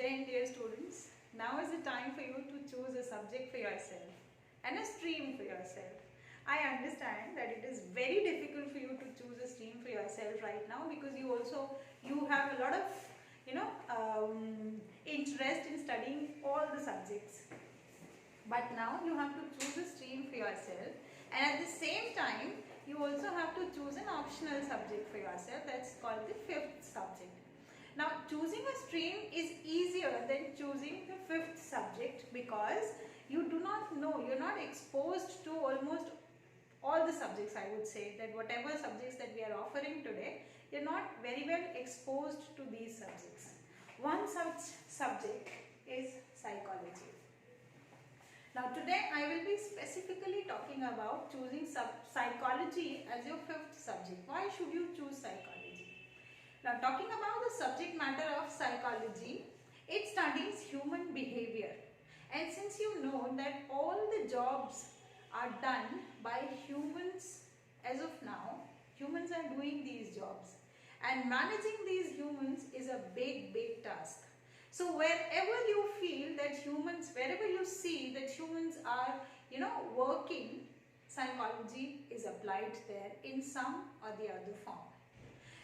10 dear students, now is the time for you to choose a subject for yourself and a stream for yourself. I understand that it is very difficult for you to choose a stream for yourself right now because you have a lot of interest in studying all the subjects. But now you have to choose a stream for yourself, and at the same time you also have to choose an optional subject for yourself, that's called the fifth subject. Now choosing a stream is easier than choosing the fifth subject because you do not know, you're not exposed to almost all the subjects. I would say that whatever subjects that we are offering today, you're not very well exposed to these subjects. One such subject is psychology. Now today I will be specifically talking about choosing psychology as your fifth subject. Why should you choose psychology? Now talking about the subject matter of psychology, it studies human behavior. And since you know that all the jobs are done by humans as of now, humans are doing these jobs. And managing these humans is a big task. So wherever you feel that wherever you see that humans are, working, psychology is applied there in some or the other form.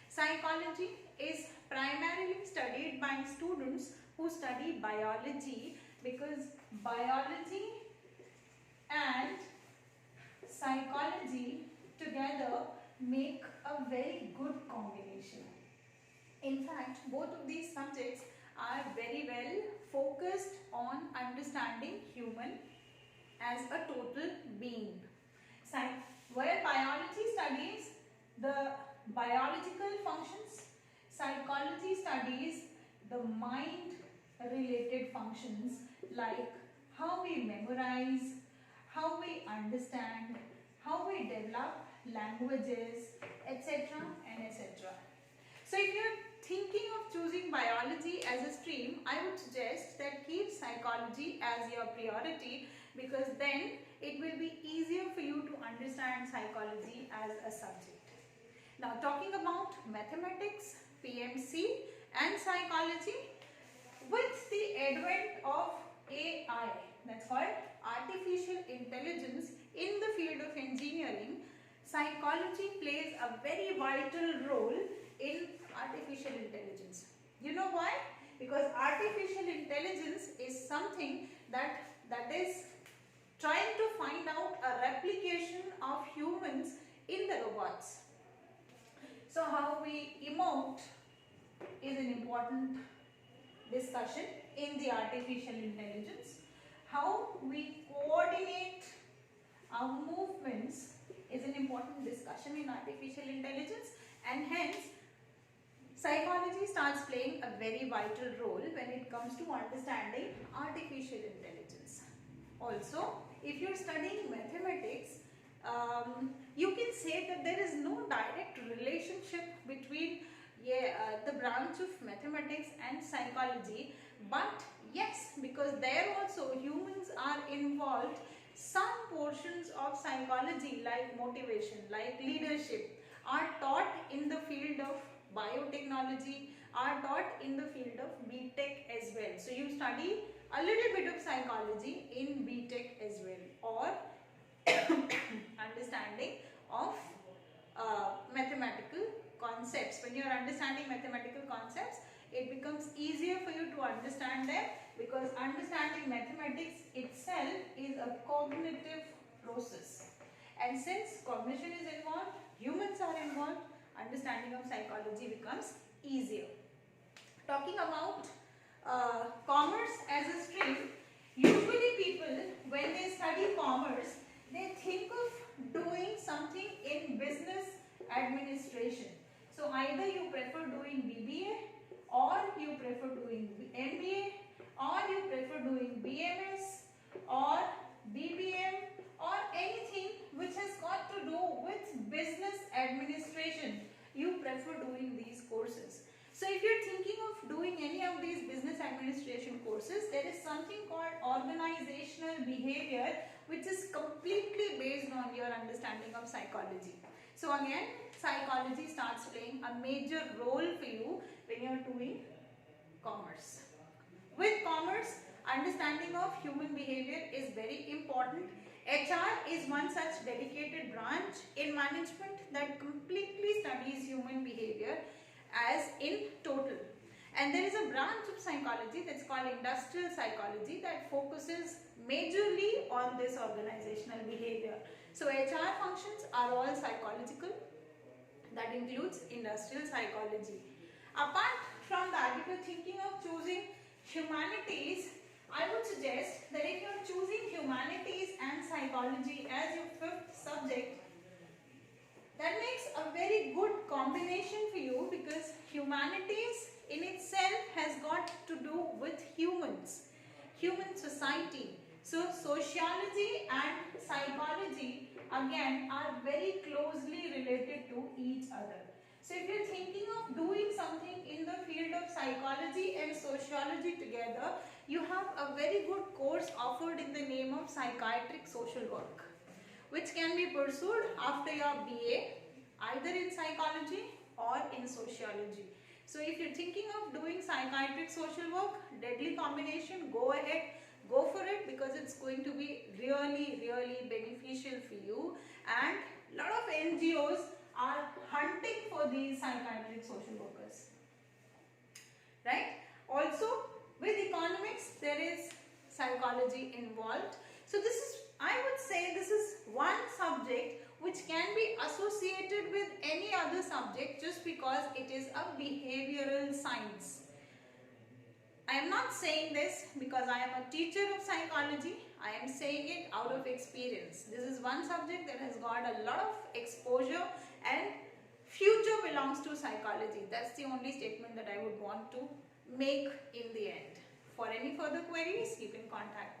Psychology is primarily studied by students who study biology because biology and psychology together make a very good combination. In fact, both of these subjects are very well focused on understanding human as a total being. Where biology studies the biological functions, psychology studies the mind related functions like how we memorize, how we understand, how we develop languages, etc. and etc. So if you are thinking of choosing biology as a stream, I would suggest that keep psychology as your priority because then it will be easier for you to understand psychology as a subject. Now talking about mathematics, PMC and psychology, with the advent of AI, that's called artificial intelligence, in the field of engineering, psychology plays a very vital role in artificial intelligence. You know why? Because artificial intelligence is something that is trying to find out a replication of humans in the robots. So how we emote is an important discussion in the artificial intelligence. How we coordinate our movements is an important discussion in artificial intelligence, and hence psychology starts playing a very vital role when it comes to understanding artificial intelligence. Also, if you're studying mathematics, you can say that there is no direct relationship between the branch of mathematics and psychology, but yes, because there also humans are involved, some portions of psychology like motivation, like leadership are taught in the field of biotechnology, are taught in the field of BTech as well. So you study a little bit of psychology in BTech as well, or understanding of mathematical concepts. When you are understanding mathematical concepts, it becomes easier for you to understand them because understanding mathematics itself is a cognitive process. And since cognition is involved, humans are involved, understanding of psychology becomes easier. Talking about commerce as a stream, usually people, when they study commerce, they think of doing something in business administration. So either you prefer doing BBA, or you prefer doing MBA, or you prefer doing BMS or BBM, or anything which has got to do with business administration. You prefer doing these courses. So if you're thinking of doing any of these business administration courses, there is something called organizational behavior, which is completely based on your understanding of psychology. So again, psychology starts playing a major role for you when you're doing commerce. understanding of human behavior is very important. HR is one such dedicated branch in management that completely studies human behavior as in total. And there is a branch of psychology that's called industrial psychology that focuses majorly on this organizational behavior. So HR functions are all psychological. That includes industrial psychology. Apart from that, if you're thinking of choosing humanities, I would suggest that if you're choosing humanities and psychology as your fifth subject, that makes a very good combination for you, because humanities in itself has got to do with humans, human society. So sociology and psychology again are very closely related to each other. So if you're thinking of doing something in the field of psychology and sociology together, you have a very good course offered in the name of psychiatric social work, which can be pursued after your BA, either in psychology or in sociology. So if you're thinking of doing psychiatric social work, deadly combination, go ahead, go for it, because it's going to be really, really beneficial for you. And a lot of NGOs are hunting for these psychiatric social workers, right? Also, with economics, there is psychology involved. So this is, I would say, this is one subject which can be associated with any other subject just because it is a behavioral science. I am not saying this because I am a teacher of psychology. I am saying it out of experience. This is one subject that has got a lot of exposure, and future belongs to psychology. That's the only statement that I would want to make in the end. For any further queries, you can contact me.